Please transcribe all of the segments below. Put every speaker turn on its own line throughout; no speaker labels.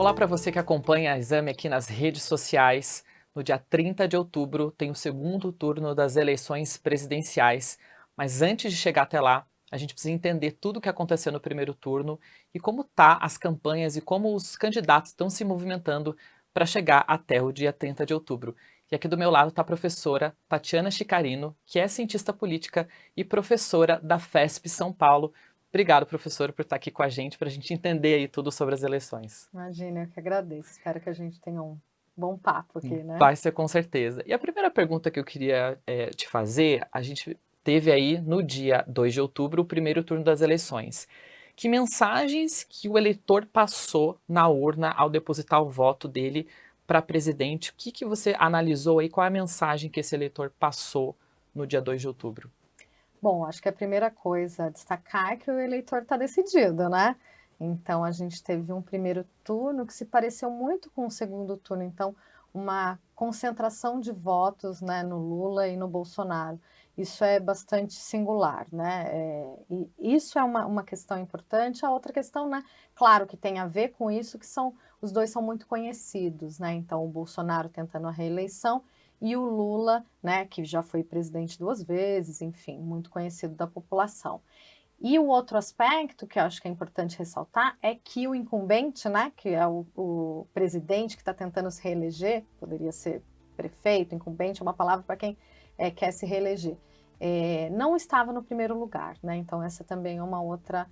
Olá para você que acompanha a Exame aqui nas redes sociais. No dia 30 de outubro tem o segundo turno das eleições presidenciais, mas antes de chegar até lá, a gente precisa entender tudo o que aconteceu no primeiro turno e como tá as campanhas e como os candidatos estão se movimentando para chegar até o dia 30 de outubro. E aqui do meu lado está a professora Tatiana Chicarino, que é cientista política e professora da FESP São Paulo. Obrigado, professor, por estar aqui com a gente, para a gente entender aí tudo sobre as eleições.
Imagina, eu que agradeço. Espero que a gente tenha um bom papo aqui, né?
Vai ser com certeza. E a primeira pergunta que eu queria te fazer, a gente teve aí no dia 2 de outubro o primeiro turno das eleições. Que mensagens que o eleitor passou na urna ao depositar o voto dele para presidente? O que, que você analisou aí? Qual é a mensagem que esse eleitor passou no dia 2 de outubro?
Bom, acho que a primeira coisa a destacar é que o eleitor está decidido, né? Então, a gente teve um primeiro turno que se pareceu muito com o segundo turno. Então, uma concentração de votos, né, no Lula e no Bolsonaro. Isso é bastante singular, né? E isso é uma questão importante. A outra questão, né, claro que tem a ver com isso, que são os dois são muito conhecidos, né? Então, o Bolsonaro tentando a reeleição e o Lula, né, que já foi presidente 2 vezes, enfim, muito conhecido da população. E o outro aspecto que eu acho que é importante ressaltar é que o incumbente, né, que é o presidente que está tentando se reeleger, poderia ser prefeito, incumbente é uma palavra para quem quer se reeleger, não estava no primeiro lugar, né? Então essa também é uma outra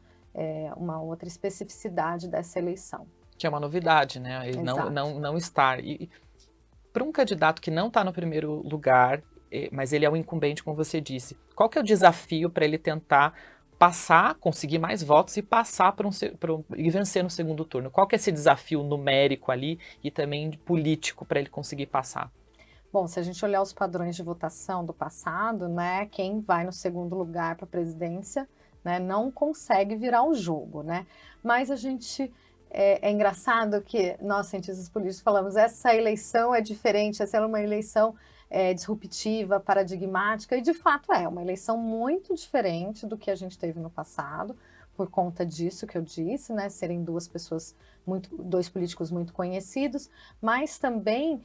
especificidade dessa eleição.
Que é uma novidade, né? Ele
Exato.
não estar. E para um candidato que não está no primeiro lugar, mas ele é um incumbente, como você disse, qual que é o desafio para ele tentar passar, conseguir mais votos e passar e vencer no segundo turno? Qual que é esse desafio numérico ali e também político para ele conseguir passar?
Bom, se a gente olhar os padrões de votação do passado, né, quem vai no segundo lugar para a presidência, né, não consegue virar o jogo, né? Mas a gente é engraçado que nós cientistas políticos falamos essa eleição é diferente, essa é uma eleição disruptiva, paradigmática, e de fato é uma eleição muito diferente do que a gente teve no passado, por conta disso que eu disse, né, serem dois políticos muito conhecidos, mas também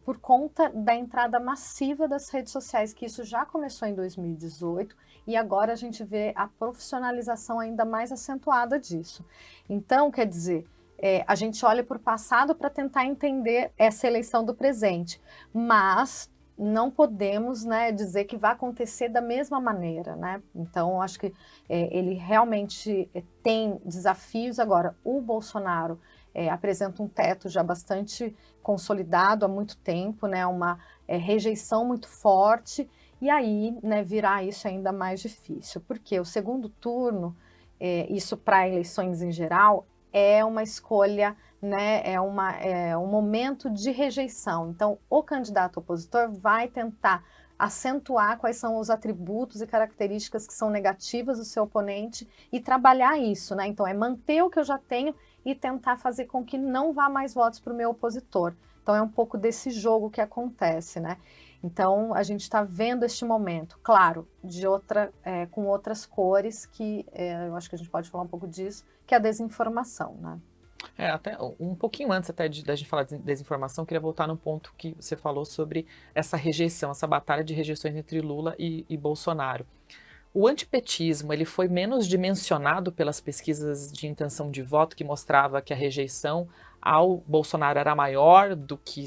por conta da entrada massiva das redes sociais, que isso já começou em 2018 e agora a gente vê a profissionalização ainda mais acentuada disso. Então, quer dizer, a gente olha para o passado para tentar entender essa eleição do presente, mas não podemos, né, dizer que vai acontecer da mesma maneira, né? Então, acho que ele realmente tem desafios. Agora, o Bolsonaro apresenta um teto já bastante consolidado há muito tempo, né, uma rejeição muito forte, e aí, né, virar isso ainda mais difícil, porque o segundo turno, isso para eleições em geral, é uma escolha, né, é um momento de rejeição. Então, o candidato opositor vai tentar acentuar quais são os atributos e características que são negativas do seu oponente e trabalhar isso, né? Então, é manter o que eu já tenho e tentar fazer com que não vá mais votos para o meu opositor. Então, é um pouco desse jogo que acontece, né? Então, a gente está vendo este momento, claro, com outras cores, que eu acho que a gente pode falar um pouco disso, que é a desinformação, né?
Até um pouquinho antes até da gente falar de desinformação, queria voltar no ponto que você falou sobre essa rejeição, essa batalha de rejeições entre Lula e Bolsonaro. O antipetismo, ele foi menos dimensionado pelas pesquisas de intenção de voto, que mostrava que a rejeição ao Bolsonaro era maior do que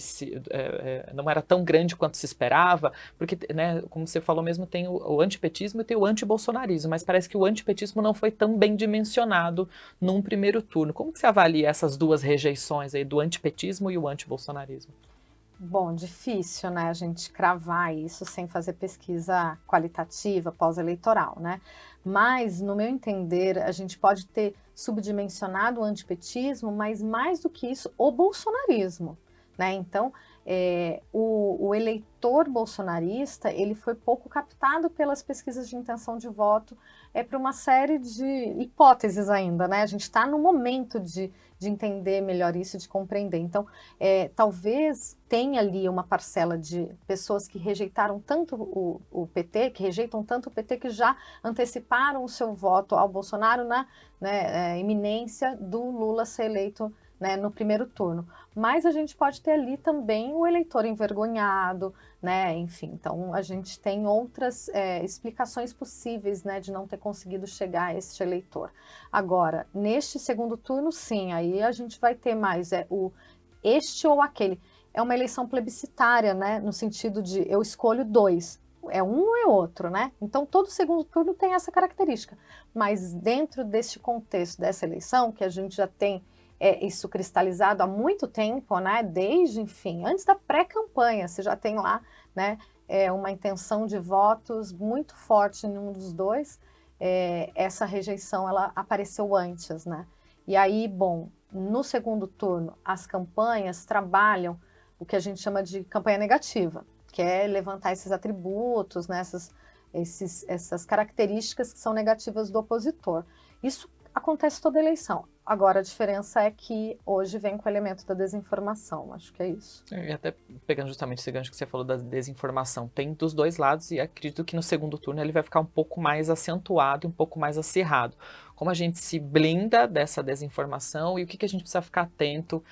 não era tão grande quanto se esperava, porque, né, como você falou mesmo, tem o antipetismo e tem o antibolsonarismo, mas parece que o antipetismo não foi tão bem dimensionado num primeiro turno. Como que você avalia essas duas rejeições aí, do antipetismo e o antibolsonarismo?
Bom, difícil, né, a gente cravar isso sem fazer pesquisa qualitativa pós-eleitoral, né? Mas, no meu entender, a gente pode ter subdimensionado o antipetismo, mas mais do que isso, o bolsonarismo, né? Então, o eleitor bolsonarista, ele foi pouco captado pelas pesquisas de intenção de voto, para uma série de hipóteses ainda, né? A gente está no momento de entender melhor isso, de compreender. Então, talvez tenha ali uma parcela de pessoas que rejeitaram tanto o PT, que rejeitam tanto o PT, que já anteciparam o seu voto ao Bolsonaro na, né, iminência do Lula ser eleito, né, no primeiro turno. Mas a gente pode ter ali também o eleitor envergonhado, né, enfim. Então, a gente tem outras explicações possíveis, né, de não ter conseguido chegar a este eleitor. Agora, neste segundo turno, sim, aí a gente vai ter mais este ou aquele. É uma eleição plebiscitária, né, no sentido de eu escolho dois. É um ou é outro, né? Então, todo segundo turno tem essa característica. Mas dentro deste contexto dessa eleição, que a gente já tem isso cristalizado há muito tempo, né? Desde, enfim, antes da pré-campanha, você já tem lá, né? Uma intenção de votos muito forte em um dos dois. Essa rejeição, ela apareceu antes, né? E aí, bom, no segundo turno, as campanhas trabalham o que a gente chama de campanha negativa, que é levantar esses atributos, né, essas características que são negativas do opositor. Isso acontece toda eleição. Agora, a diferença é que hoje vem com o elemento da desinformação, acho que é isso.
E até pegando justamente esse gancho que você falou da desinformação, tem dos dois lados e acredito que no segundo turno ele vai ficar um pouco mais acentuado e um pouco mais acirrado. Como a gente se blinda dessa desinformação e o que a gente precisa ficar atento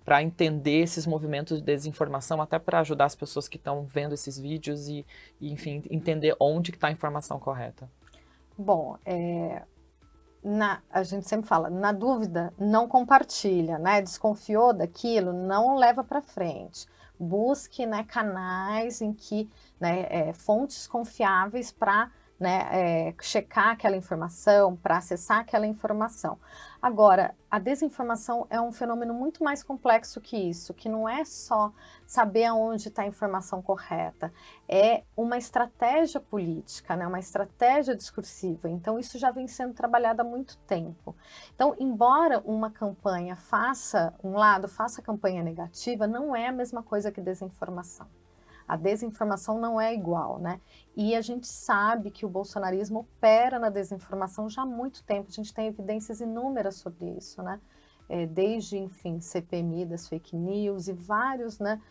para entender esses movimentos de desinformação, até para ajudar as pessoas que estão vendo esses vídeos e, enfim, entender onde que está a informação correta.
Bom, a gente sempre fala, na dúvida, não compartilha, né? Desconfiou daquilo, não leva para frente. Busque, né, canais em que, né, fontes confiáveis para, né, checar aquela informação, para acessar aquela informação. Agora, a desinformação é um fenômeno muito mais complexo que isso, que não é só saber aonde está a informação correta, é uma estratégia política, né, uma estratégia discursiva. Então, isso já vem sendo trabalhado há muito tempo. Então, embora uma campanha faça campanha negativa, não é a mesma coisa que desinformação. A desinformação não é igual, né? E a gente sabe que o bolsonarismo opera na desinformação já há muito tempo. A gente tem evidências inúmeras sobre isso, né? Desde, enfim, CPMI das fake news e vários, né?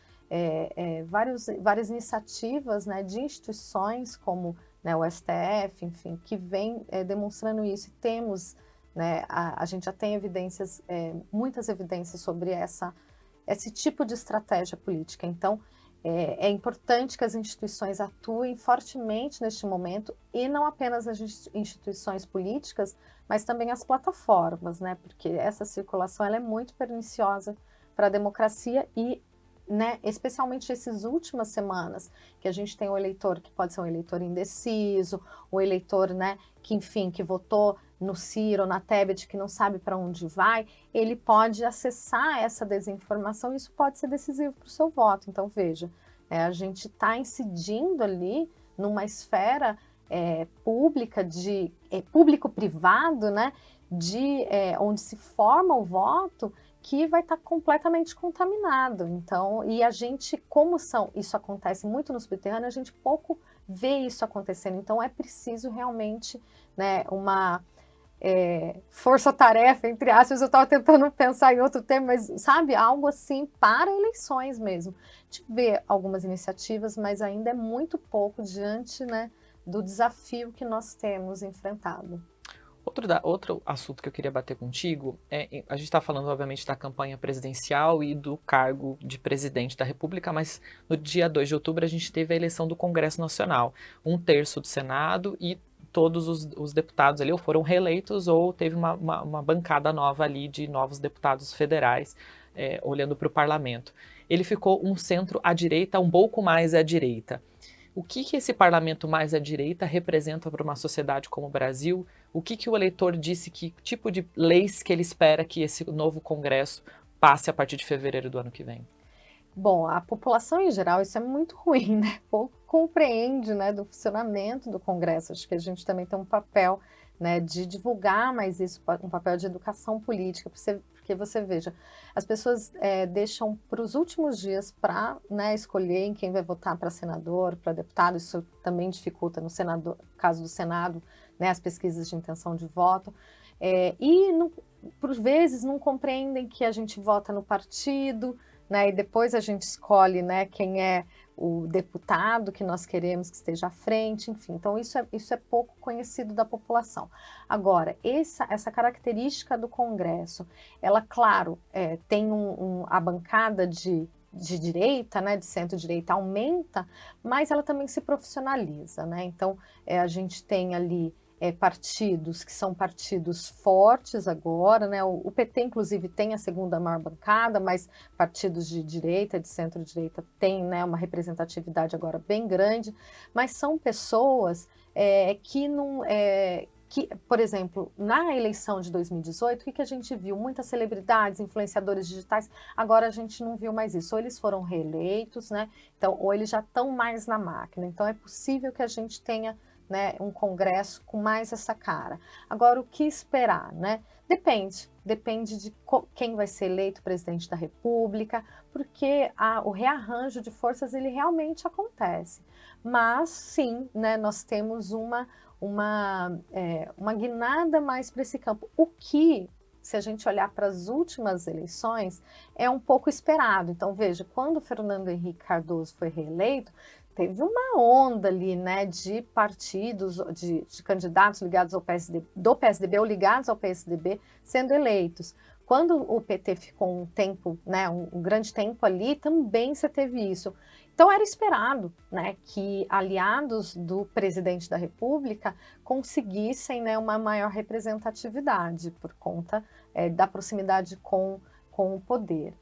Várias iniciativas, né, de instituições como, né, o STF, enfim, que vem demonstrando isso. E temos, né, a gente já tem evidências, muitas evidências sobre esse tipo de estratégia política. Então, é importante que as instituições atuem fortemente neste momento, e não apenas as instituições políticas, mas também as plataformas, né? Porque essa circulação ela é muito perniciosa para a democracia e, né, especialmente essas últimas semanas, que a gente tem o eleitor que pode ser um eleitor indeciso, o eleitor, né, que, enfim, que votou no Ciro, na Tebet, que não sabe para onde vai, ele pode acessar essa desinformação e isso pode ser decisivo para o seu voto. Então, veja, a gente está incidindo ali numa esfera pública, público-privado, né, onde se forma o voto, que vai estar completamente contaminado. Então, e a gente, isso acontece muito no subterrâneo, a gente pouco vê isso acontecendo. Então, é preciso realmente, né, uma força-tarefa, entre aspas. Eu estava tentando pensar em outro termo, mas, sabe, algo assim para eleições mesmo. A gente vê algumas iniciativas, mas ainda é muito pouco diante, né, do desafio que nós temos enfrentado.
Outro assunto que eu queria bater contigo a gente está falando, obviamente, da campanha presidencial e do cargo de presidente da República, mas no dia 2 de outubro a gente teve a eleição do Congresso Nacional. 1/3 do Senado e todos os deputados ali ou foram reeleitos ou teve uma bancada nova ali de novos deputados federais olhando para o parlamento. Ele ficou um centro à direita, um pouco mais à direita. O que esse parlamento mais à direita representa para uma sociedade como o Brasil? O que o eleitor disse, que tipo de leis que ele espera que esse novo Congresso passe a partir de fevereiro do ano que vem?
Bom, a população em geral, isso é muito ruim, né? Pouco compreende, né, do funcionamento do Congresso. Acho que a gente também tem um papel, né, de divulgar mais isso, um papel de educação política, porque você veja, as pessoas deixam para os últimos dias para, né, escolher em quem vai votar para senador, para deputado. Isso também dificulta no caso do Senado, né, as pesquisas de intenção de voto. Por vezes não compreendem que a gente vota no partido, né, e depois a gente escolhe, né, quem é o deputado que nós queremos que esteja à frente, enfim. Então, isso é pouco conhecido da população. Agora, essa característica do Congresso, ela, claro, tem a bancada de direita, né, de centro-direita aumenta, mas ela também se profissionaliza, né? Então, a gente tem ali partidos que são partidos fortes agora, né? O PT, inclusive, tem a segunda maior bancada, mas partidos de direita, de centro-direita, têm, né, uma representatividade agora bem grande, mas são pessoas que não... que, por exemplo, na eleição de 2018, o que a gente viu? Muitas celebridades, influenciadores digitais, agora a gente não viu mais isso. Ou eles foram reeleitos, né? Então, ou eles já estão mais na máquina. Então, é possível que a gente tenha, né, um Congresso com mais essa cara. Agora, o que esperar, né? Depende de quem vai ser eleito presidente da República, porque o rearranjo de forças, ele realmente acontece. Mas, sim, né, nós temos uma guinada mais para esse campo. O que, se a gente olhar para as últimas eleições, é um pouco esperado. Então, veja, quando o Fernando Henrique Cardoso foi reeleito, teve uma onda ali, né, de partidos, de candidatos ligados ao PSDB, do PSDB ou ligados ao PSDB sendo eleitos. Quando o PT ficou um tempo, né, um grande tempo ali, também você teve isso. Então era esperado, né, que aliados do presidente da República conseguissem, né, uma maior representatividade por conta da proximidade com o poder.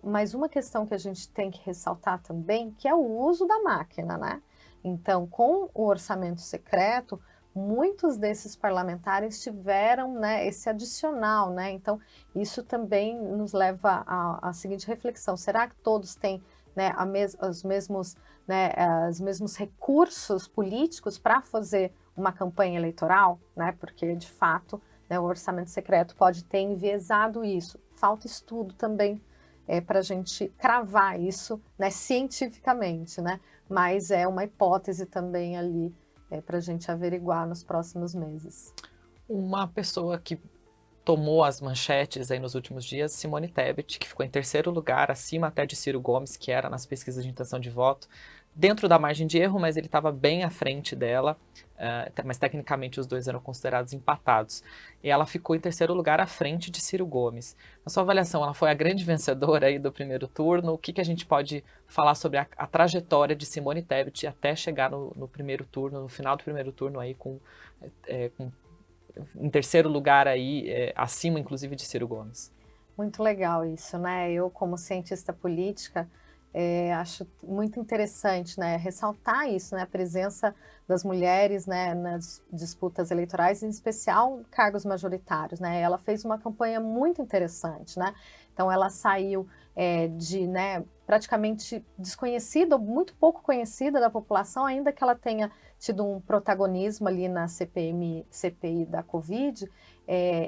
Mas uma questão que a gente tem que ressaltar também, que é o uso da máquina, né? Então, com o orçamento secreto, muitos desses parlamentares tiveram, né, esse adicional, né? Então, isso também nos leva à seguinte reflexão: será que todos têm, né, os mesmos recursos políticos para fazer uma campanha eleitoral, né? Porque, de fato, né, o orçamento secreto pode ter enviesado isso. Falta estudo também para a gente cravar isso, né, cientificamente, né? Mas é uma hipótese também ali para a gente averiguar nos próximos meses.
Uma pessoa que tomou as manchetes aí nos últimos dias, Simone Tebet, que ficou em terceiro lugar, acima até de Ciro Gomes, que era nas pesquisas de intenção de voto, dentro da margem de erro, mas ele estava bem à frente dela, mas tecnicamente os dois eram considerados empatados. E ela ficou em terceiro lugar à frente de Ciro Gomes. Na sua avaliação, ela foi a grande vencedora aí do primeiro turno? O que a gente pode falar sobre a trajetória de Simone Tebet até chegar no primeiro turno, no final do primeiro turno aí em terceiro lugar aí, acima inclusive de Ciro Gomes?
Muito legal isso, né? Eu, como cientista política, acho muito interessante, né, ressaltar isso, né, a presença das mulheres, né, nas disputas eleitorais, em especial cargos majoritários, né. Ela fez uma campanha muito interessante, né. Então ela saiu né, praticamente desconhecida, muito pouco conhecida da população, ainda que ela tenha tido um protagonismo ali na CPI da Covid,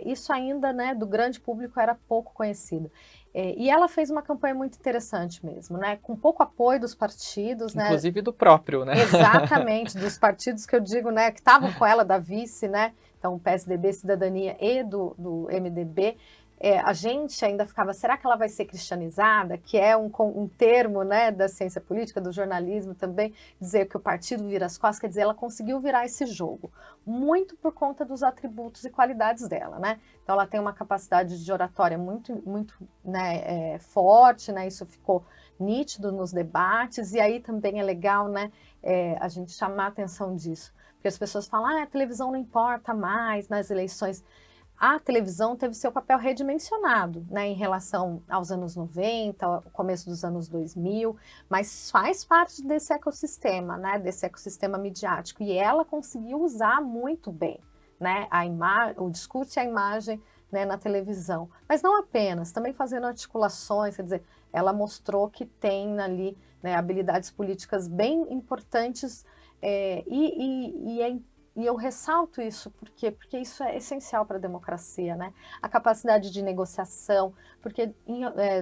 isso ainda, né, do grande público era pouco conhecido. E ela fez uma campanha muito interessante mesmo, né, com pouco apoio dos partidos,
inclusive, né, do próprio, né?
Exatamente, dos partidos que eu digo, né, que estavam com ela, da vice, né, então PSDB, Cidadania e do MDB. A gente ainda ficava, será que ela vai ser cristianizada? Que é um termo, né, da ciência política, do jornalismo também, dizer que o partido vira as costas, quer dizer, ela conseguiu virar esse jogo, muito por conta dos atributos e qualidades dela, né? Então ela tem uma capacidade de oratória muito, muito, né, forte, né? Isso ficou nítido nos debates, e aí também é legal, né, a gente chamar a atenção disso, porque as pessoas falam, a televisão não importa mais nas eleições. A televisão teve seu papel redimensionado, né, em relação aos anos 90, ao começo dos anos 2000, mas faz parte desse ecossistema, né, desse ecossistema midiático, e ela conseguiu usar muito bem, né, o discurso e a imagem, né, na televisão. Mas não apenas, também fazendo articulações, quer dizer, ela mostrou que tem ali, né, habilidades políticas bem importantes, e eu ressalto isso porque isso é essencial para a democracia, né? A capacidade de negociação, porque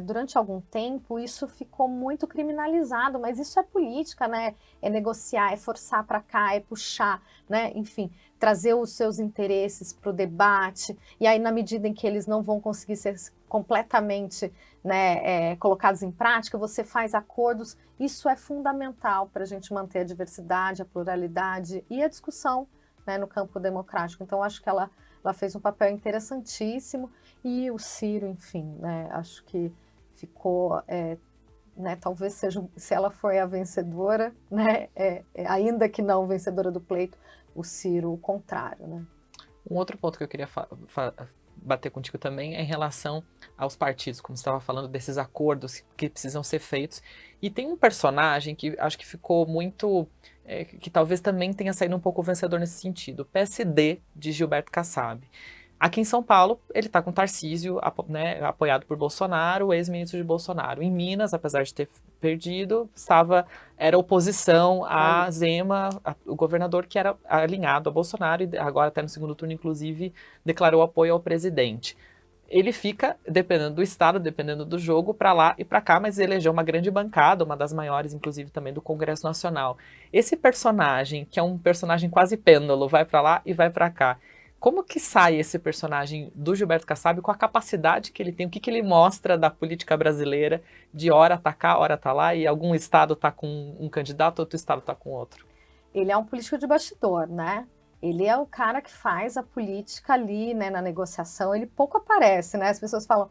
durante algum tempo isso ficou muito criminalizado, mas isso é política, né? É negociar, é forçar para cá, é puxar, né? Enfim, trazer os seus interesses para o debate, e aí na medida em que eles não vão conseguir ser completamente, né, colocados em prática, você faz acordos, isso é fundamental para a gente manter a diversidade, a pluralidade e a discussão, né, no campo democrático. Então, acho que ela fez um papel interessantíssimo, e o Ciro, enfim, né, acho que ficou, né, talvez seja, se ela foi a vencedora, né, ainda que não vencedora do pleito, o Ciro o contrário, né.
Um outro ponto que eu queria bater contigo também é em relação aos partidos, como você estava falando, desses acordos que precisam ser feitos. E tem um personagem que acho que ficou muito, que talvez também tenha saído um pouco vencedor nesse sentido, o PSD de Gilberto Kassab. Aqui em São Paulo, ele está com Tarcísio, né, apoiado por Bolsonaro, o ex-ministro de Bolsonaro. Em Minas, apesar de ter perdido, era oposição a Zema, o governador que era alinhado a Bolsonaro, e agora até no segundo turno, inclusive, declarou apoio ao presidente. Ele fica, dependendo do estado, dependendo do jogo, para lá e para cá, mas elegeu uma grande bancada, uma das maiores, inclusive, também do Congresso Nacional. Esse personagem, que é um personagem quase pêndulo, vai para lá e vai para cá. Como que sai esse personagem do Gilberto Kassab com a capacidade que ele tem, o que ele mostra da política brasileira, de hora tá cá, hora tá lá, e algum estado tá com um candidato, outro estado tá com outro?
Ele é um político de bastidor, né? Ele é o cara que faz a política ali, né, na negociação, ele pouco aparece, né? As pessoas falam,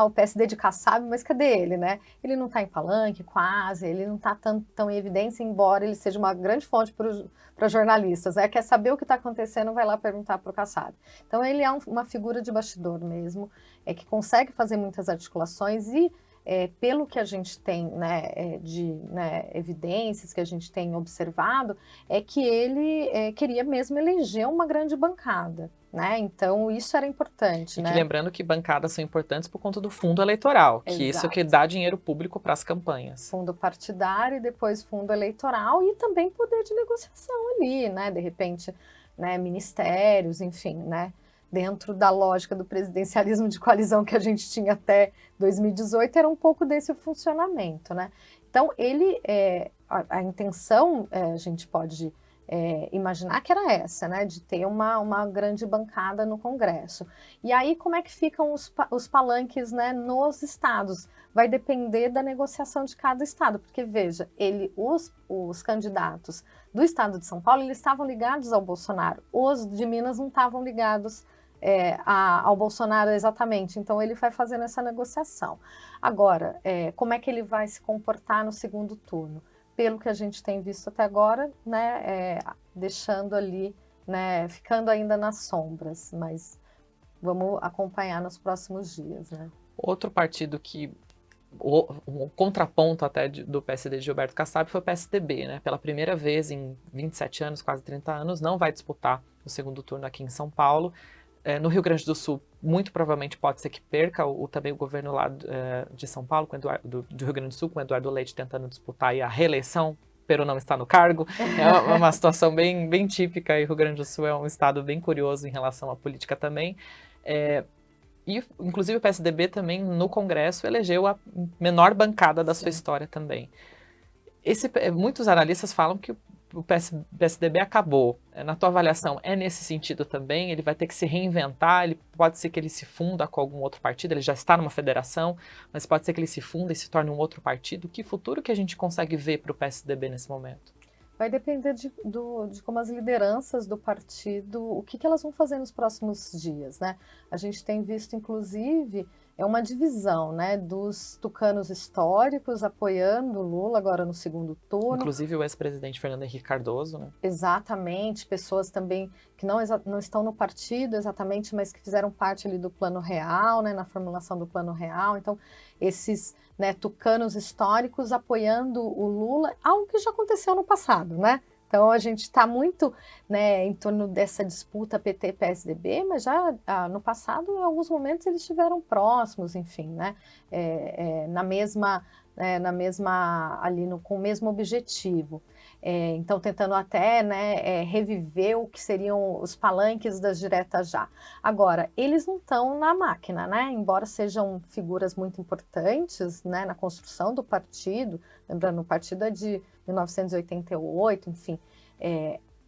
o PSD de Kassab, mas cadê ele, né? Ele não está em palanque, quase, ele não está tão em evidência, embora ele seja uma grande fonte para jornalistas, né? Quer saber o que está acontecendo, vai lá perguntar para o Kassab. Então ele é uma figura de bastidor mesmo, que consegue fazer muitas articulações e pelo que a gente tem, né, de evidências que a gente tem observado, é que ele queria mesmo eleger uma grande bancada, né? Então isso era importante, né?
Lembrando que bancadas são importantes por conta do fundo eleitoral, que isso é o que dá dinheiro público para as campanhas.
Fundo partidário e depois fundo eleitoral, e também poder de negociação ali, né? De repente, né, ministérios, enfim, né? Dentro da lógica do presidencialismo de coalizão que a gente tinha até 2018, era um pouco desse o funcionamento, né? Então, a intenção, a gente pode imaginar que era essa, né? De ter uma grande bancada no Congresso. E aí, como é que ficam os palanques, né, nos estados? Vai depender da negociação de cada estado, porque, veja, os candidatos do estado de São Paulo, eles estavam ligados ao Bolsonaro, os de Minas não estavam ligados ao Bolsonaro exatamente, então ele vai fazendo essa negociação. Agora, como é que ele vai se comportar no segundo turno? Pelo que a gente tem visto até agora, né, deixando ali, né, ficando ainda nas sombras, mas vamos acompanhar nos próximos dias, né?
Outro partido que o contraponto até do PSD de Gilberto Kassab foi o PSDB, né? Pela primeira vez em 27 anos, quase 30 anos, não vai disputar o segundo turno aqui em São Paulo. No Rio Grande do Sul, muito provavelmente pode ser que perca também o governo lá de São Paulo, do Rio Grande do Sul, com o Eduardo Leite tentando disputar aí a reeleição, pero não está no cargo. É uma situação bem, bem típica, e o Rio Grande do Sul é um estado bem curioso em relação à política também. E, inclusive, o PSDB também, no Congresso, elegeu a menor bancada da sua história também. Muitos analistas falam que o PSDB acabou. Na tua avaliação, é nesse sentido também? Ele vai ter que se reinventar? Pode ser que ele se funda com algum outro partido? Ele já está numa federação, mas pode ser que ele se funda e se torne um outro partido? Que futuro que a gente consegue ver para o PSDB nesse momento?
Vai depender de como as lideranças do partido, o que elas vão fazer nos próximos dias, né? A gente tem visto, inclusive, uma divisão, né, dos tucanos históricos apoiando o Lula agora no segundo turno.
Inclusive o ex-presidente Fernando Henrique Cardoso, né?
Exatamente, pessoas também que não estão no partido exatamente, mas que fizeram parte ali do Plano Real, né, na formulação do Plano Real. Então, esses, né, tucanos históricos apoiando o Lula, algo que já aconteceu no passado, né? Então, a gente está muito, né, em torno dessa disputa PT-PSDB, mas já no passado, em alguns momentos, eles estiveram próximos, enfim, né, na mesma, ali com o mesmo objetivo. Então, tentando até, né, reviver o que seriam os palanques das diretas já. Agora, eles não estão na máquina, né, embora sejam figuras muito importantes, né, na construção do partido. Lembrando, o partido é de 1988, enfim,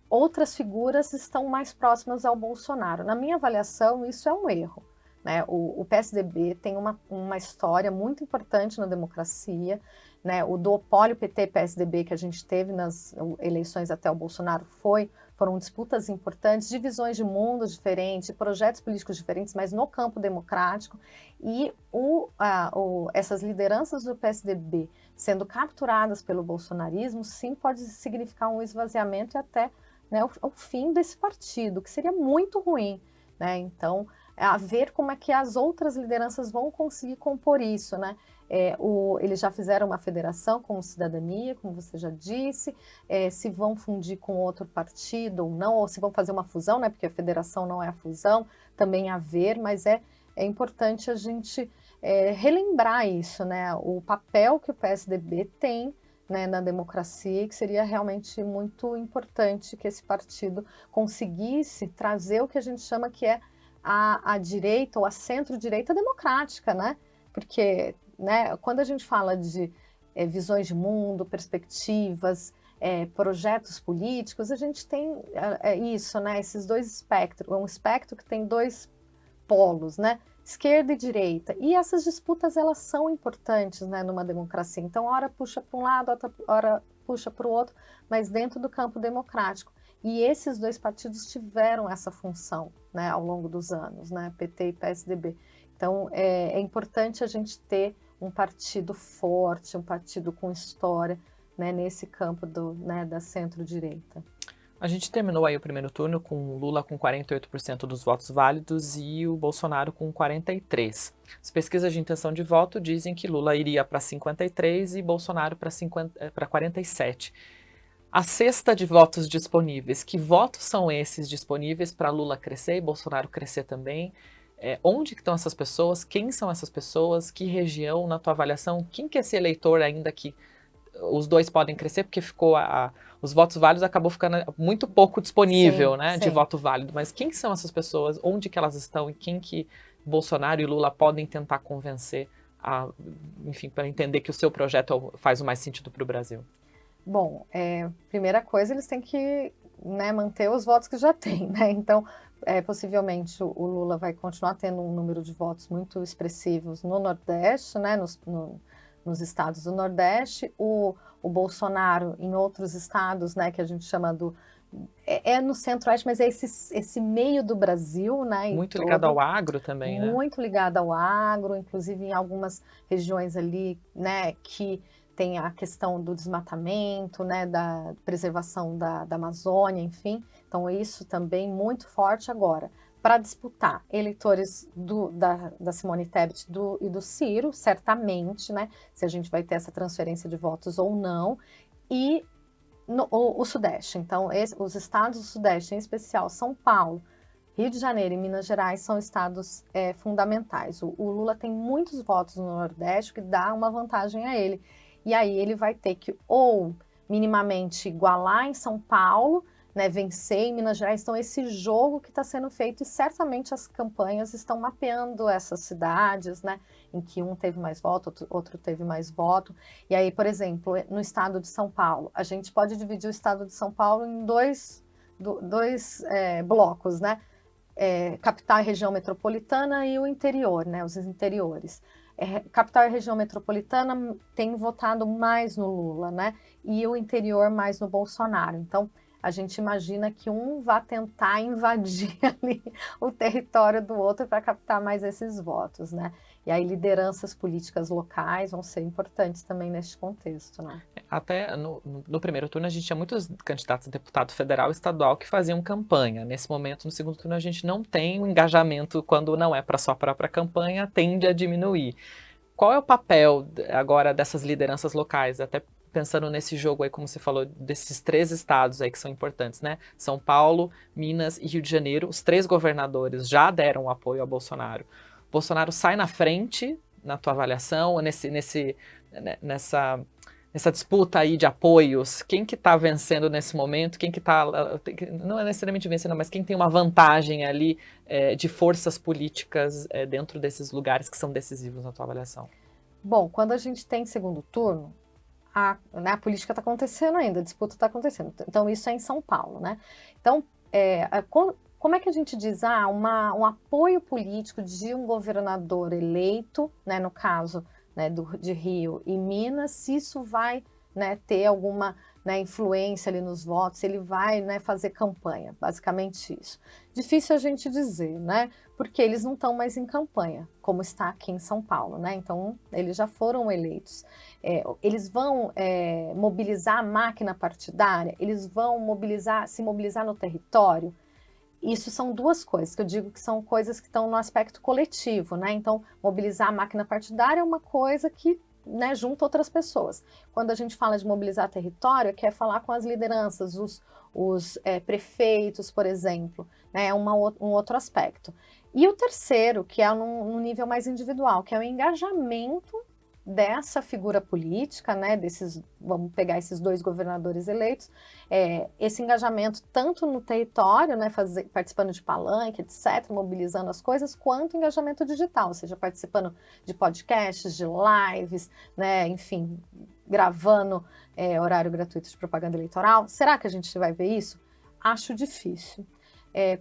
outras figuras estão mais próximas ao Bolsonaro. Na minha avaliação, isso é um erro, né? O PSDB tem uma história muito importante na democracia, né? O duopólio PT-PSDB que a gente teve nas eleições até o Bolsonaro foram disputas importantes, divisões de mundo diferentes, projetos políticos diferentes, mas no campo democrático. E essas lideranças do PSDB sendo capturadas pelo bolsonarismo, sim, pode significar um esvaziamento e até, né, o fim desse partido, que seria muito ruim, né? Então, a ver como é que as outras lideranças vão conseguir compor isso, né? Eles já fizeram uma federação com o Cidadania, como você já disse, se vão fundir com outro partido ou não, ou se vão fazer uma fusão, né? Porque a federação não é a fusão, também a ver, mas é importante a gente relembrar isso, né? O papel que o PSDB tem, né, na democracia, que seria realmente muito importante que esse partido conseguisse trazer o que a gente chama que é a direita ou a centro-direita democrática, né? Porque, né, quando a gente fala de visões de mundo, perspectivas, projetos políticos, a gente tem isso, né? Esses dois espectros, um espectro que tem dois polos, né? Esquerda e direita. E essas disputas, elas são importantes, né, numa democracia. Então, ora puxa para um lado, ora puxa para o outro, mas dentro do campo democrático. E esses dois partidos tiveram essa função, né, ao longo dos anos, né, PT e PSDB. Então, é importante a gente ter um partido forte, um partido com história, né, nesse campo né, da centro-direita.
A gente terminou aí o primeiro turno com o Lula com 48% dos votos válidos e o Bolsonaro com 43%. As pesquisas de intenção de voto dizem que Lula iria para 53% e Bolsonaro para 47%. A cesta de votos disponíveis, que votos são esses disponíveis para Lula crescer e Bolsonaro crescer também? Onde que estão essas pessoas? Quem são essas pessoas? Que região, na tua avaliação? Quem que é esse eleitor ainda que os dois podem crescer, porque os votos válidos acabou ficando muito pouco disponível,
sim,
né,
sim.
de voto válido. Mas quem são essas pessoas? Onde que elas estão? E quem que Bolsonaro e Lula podem tentar convencer, enfim, para entender que o seu projeto faz o mais sentido para o Brasil?
Bom, primeira coisa, eles têm que, né, manter os votos que já têm, né? Então, possivelmente o Lula vai continuar tendo um número de votos muito expressivos no Nordeste, né, nos estados do Nordeste, o Bolsonaro em outros estados, né, que a gente chama no Centro-Oeste, mas é esse meio do Brasil, né?
Muito ligado ao agro também, né?
Muito ligado ao agro, inclusive em algumas regiões ali, né, que tem a questão do desmatamento, né, da preservação da Amazônia, enfim. Então, isso também muito forte agora. Para disputar eleitores da Simone Tebet e do Ciro, certamente, né, se a gente vai ter essa transferência de votos ou não, e o Sudeste. Então, os estados do Sudeste, em especial São Paulo, Rio de Janeiro e Minas Gerais, são estados fundamentais. O Lula tem muitos votos no Nordeste, que dá uma vantagem a ele. E aí ele vai ter que ou minimamente igualar em São Paulo, né, vencer em Minas Gerais. Então, esse jogo que está sendo feito, e certamente as campanhas estão mapeando essas cidades, né, em que um teve mais voto, outro teve mais voto. E aí, por exemplo, no estado de São Paulo, a gente pode dividir o estado de São Paulo em dois blocos, né? Capital e região metropolitana e o interior, né, os interiores. Capital e região metropolitana tem votado mais no Lula, né, e o interior mais no Bolsonaro. Então, a gente imagina que um vá tentar invadir ali o território do outro para captar mais esses votos, né? E aí lideranças políticas locais vão ser importantes também neste contexto, né?
Até no primeiro turno a gente tinha muitos candidatos a deputado federal e estadual que faziam campanha. Nesse momento, no segundo turno, a gente não tem o engajamento, quando não é para sua própria campanha, tende a diminuir. Qual é o papel agora dessas lideranças locais, até pensando nesse jogo aí, como você falou, desses 3 estados aí que são importantes, né? São Paulo, Minas e Rio de Janeiro, os 3 governadores já deram apoio a Bolsonaro. Bolsonaro sai na frente, na tua avaliação, nessa disputa aí de apoios? Quem que tá vencendo nesse momento? Quem que tá, não é necessariamente vencendo, mas quem tem uma vantagem ali de forças políticas dentro desses lugares que são decisivos na tua avaliação?
Bom, quando a gente tem segundo turno, a política está acontecendo ainda, a disputa está acontecendo. Então, isso é em São Paulo, né? Então, como é que a gente diz, um apoio político de um governador eleito, né, no caso, né, de Rio e Minas, se isso vai, né, ter alguma, né, influência ali nos votos, se ele vai, né, fazer campanha, basicamente isso. Difícil a gente dizer, né, porque eles não estão mais em campanha, como está aqui em São Paulo, né, então eles já foram eleitos. Eles vão mobilizar a máquina partidária, eles vão se mobilizar no território. Isso são duas coisas, que eu digo que são coisas que estão no aspecto coletivo, né? Então, mobilizar a máquina partidária é uma coisa que, né, junta outras pessoas. Quando a gente fala de mobilizar território, quer falar com as lideranças, os prefeitos, por exemplo, né? É um outro aspecto. E o terceiro, que é num nível mais individual, que é o engajamento dessa figura política, né, vamos pegar esses 2 governadores eleitos, esse engajamento tanto no território, né, participando de palanque, etc., mobilizando as coisas, quanto engajamento digital, ou seja, participando de podcasts, de lives, né, enfim, gravando horário gratuito de propaganda eleitoral. Será que a gente vai ver isso? Acho difícil.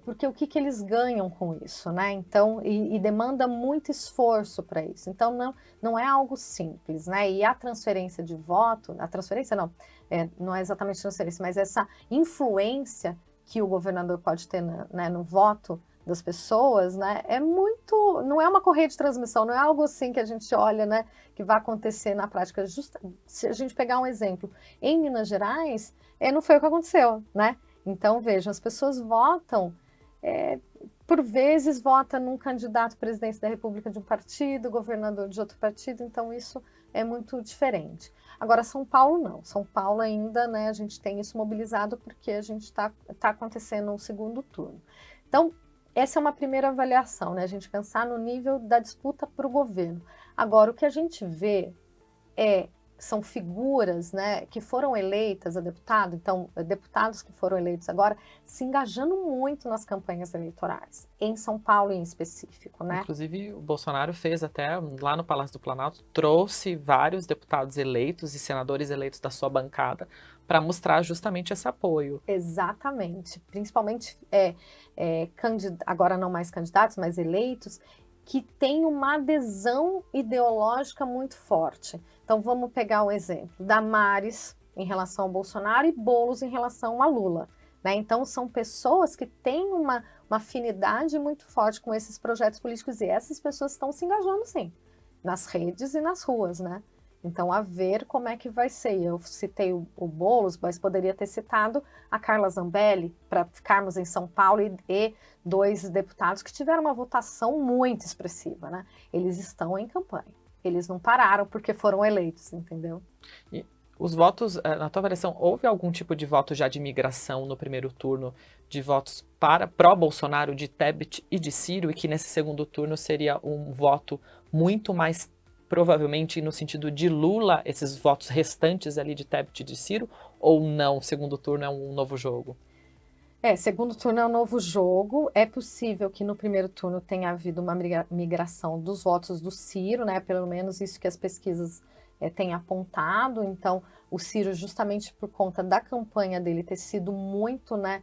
Porque o que eles ganham com isso, né? Então, e demanda muito esforço para isso. Então, não é algo simples, né? E a transferência de voto, a transferência não é exatamente transferência, mas essa influência que o governador pode ter, né, no voto das pessoas, né? Não é uma correia de transmissão, não é algo assim que a gente olha, né, que vai acontecer na prática. Se a gente pegar um exemplo, em Minas Gerais, não foi o que aconteceu, né? Então, vejam, as pessoas votam, por vezes votam num candidato à presidência da República de um partido, governador de outro partido, então isso é muito diferente. Agora, São Paulo não. São Paulo ainda, né, a gente tem isso mobilizado porque a gente tá acontecendo um segundo turno. Então, essa é uma primeira avaliação, né, a gente pensar no nível da disputa para o governo. Agora, o que a gente vê são figuras, né, que foram eleitas a deputado, então deputados que foram eleitos agora, se engajando muito nas campanhas eleitorais, em São Paulo em específico, né?
Inclusive, o Bolsonaro fez até, lá no Palácio do Planalto, trouxe vários deputados eleitos e senadores eleitos da sua bancada para mostrar justamente esse apoio.
Exatamente, principalmente agora não mais candidatos, mas eleitos, que têm uma adesão ideológica muito forte. Então, vamos pegar o exemplo Damares em relação ao Bolsonaro e Boulos em relação a Lula, né? Então, são pessoas que têm uma afinidade muito forte com esses projetos políticos e essas pessoas estão se engajando, sim, nas redes e nas ruas, né? Então, a ver como é que vai ser. Eu citei o Boulos, mas poderia ter citado a Carla Zambelli, para ficarmos em São Paulo, e 2 deputados que tiveram uma votação muito expressiva, né? Eles estão em campanha. Eles não pararam porque foram eleitos, entendeu?
E os votos, na tua avaliação, houve algum tipo de voto já de migração no primeiro turno, de votos pró-Bolsonaro, de Tebet e de Ciro, e que nesse segundo turno seria um voto muito mais, provavelmente, no sentido de Lula, esses votos restantes ali de Tebet e de Ciro, ou não, o segundo turno é um novo jogo?
Segundo turno é um novo jogo. É possível que no primeiro turno tenha havido uma migração dos votos do Ciro, né? Pelo menos isso que as pesquisas têm apontado. Então, o Ciro, justamente por conta da campanha dele ter sido muito, né,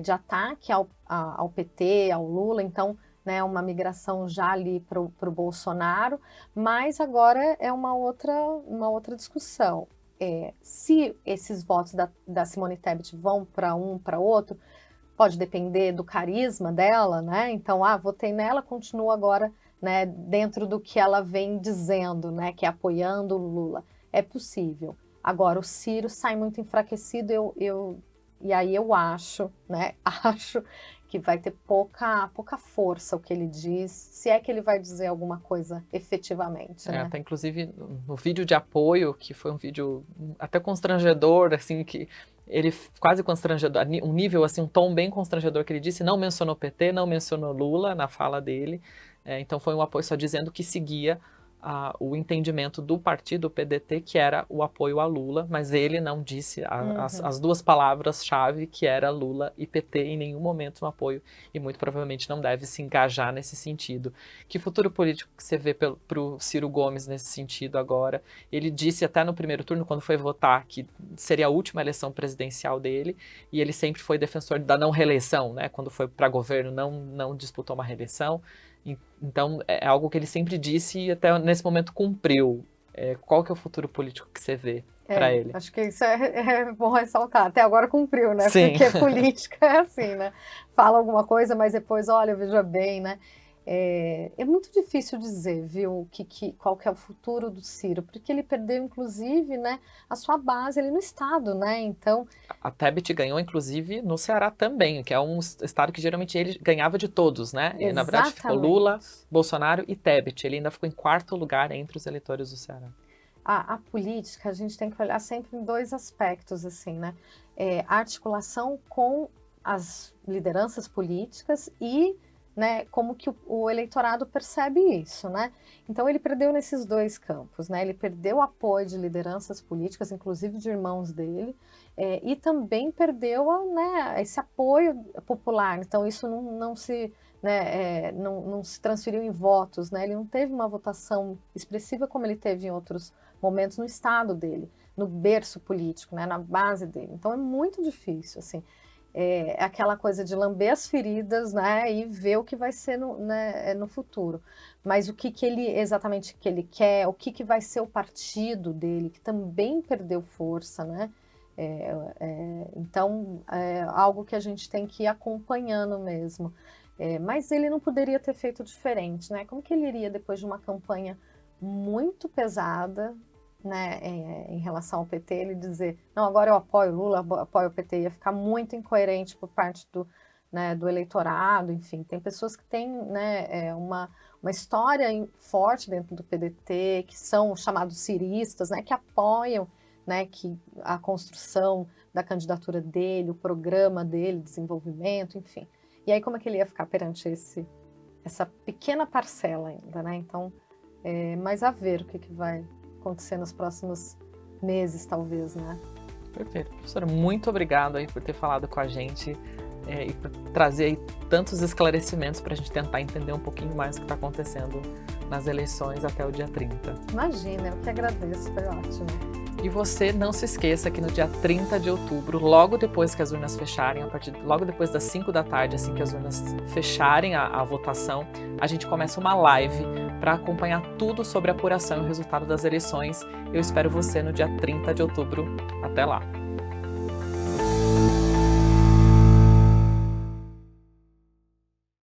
de ataque ao PT, ao Lula, então, né, uma migração já ali para o Bolsonaro. Mas agora é uma outra discussão. Se esses votos da Simone Tebet vão para um, para outro, pode depender do carisma dela, né? Então, votei nela, continua agora, né, dentro do que ela vem dizendo, né, que é apoiando o Lula. É possível. Agora, o Ciro sai muito enfraquecido, e aí eu acho, né, acho que vai ter pouca força o que ele diz, se é que ele vai dizer alguma coisa efetivamente, né?
Até inclusive no vídeo de apoio, que foi um vídeo até constrangedor, assim, que ele quase constrangedor, um nível assim, um tom bem constrangedor que ele disse, não mencionou PT, não mencionou Lula na fala dele, então foi um apoio só dizendo que seguia o entendimento do partido, o PDT, que era o apoio a Lula, mas ele não disse as duas palavras-chave, que era Lula e PT, em nenhum momento um apoio, e muito provavelmente não deve se engajar nesse sentido. Que futuro político que você vê para o Ciro Gomes nesse sentido agora? Ele disse até no primeiro turno, quando foi votar, que seria a última eleição presidencial dele, e ele sempre foi defensor da não reeleição, né? Quando foi para governo, não disputou uma reeleição. Então, é algo que ele sempre disse e até nesse momento cumpriu. Qual que é o futuro político que você vê para ele?
Acho que isso é bom ressaltar. Até agora cumpriu, né?
Sim.
Porque política é assim, né? Fala alguma coisa, mas depois, olha, veja bem, né? É muito difícil dizer, viu, qual que é o futuro do Ciro, porque ele perdeu, inclusive, né, a sua base ali no estado, né? Então...
A Tebet ganhou, inclusive, no Ceará também, que é um estado que geralmente ele ganhava de todos, né?
Exatamente.
Na verdade, ficou Lula, Bolsonaro e Tebet. Ele ainda ficou em quarto lugar entre os eleitores do Ceará.
A política, a gente tem que olhar sempre em dois aspectos, assim, né? A articulação com as lideranças políticas e, né, como que o eleitorado percebe isso, né? Então ele perdeu nesses dois campos, né? Ele perdeu o apoio de lideranças políticas, inclusive de irmãos dele, e também perdeu né, esse apoio popular. Então isso não se transferiu em votos, né? Ele não teve uma votação expressiva como ele teve em outros momentos no estado dele, no berço político, né, na base dele. Então é muito difícil, assim. É aquela coisa de lamber as feridas, né, e ver o que vai ser no futuro. Mas o que ele exatamente que ele quer, o que vai ser o partido dele, que também perdeu força, né? Então, é algo que a gente tem que ir acompanhando mesmo. Mas ele não poderia ter feito diferente, né? Como que ele iria, depois de uma campanha muito pesada, né, em relação ao PT, ele dizer, não, agora eu apoio o Lula, apoio o PT, ia ficar muito incoerente por parte do eleitorado, enfim, tem pessoas que têm, né, uma história forte dentro do PDT, que são chamados ciristas, né, que apoiam, né, que a construção da candidatura dele, o programa dele, desenvolvimento, enfim. E aí como é que ele ia ficar perante essa pequena parcela ainda, né? Então, mas a ver o que vai acontecer nos próximos meses, talvez, né?
Perfeito. Professora, muito obrigado aí por ter falado com a gente e por trazer aí tantos esclarecimentos para a gente tentar entender um pouquinho mais o que está acontecendo nas eleições até o dia 30.
Imagina, eu que agradeço, foi ótimo.
E você não se esqueça que no dia 30 de outubro, logo depois que as urnas fecharem, logo depois das 5 da tarde, assim que as urnas fecharem a votação, a gente começa uma live para acompanhar tudo sobre a apuração e o resultado das eleições. Eu espero você no dia 30 de outubro. Até lá!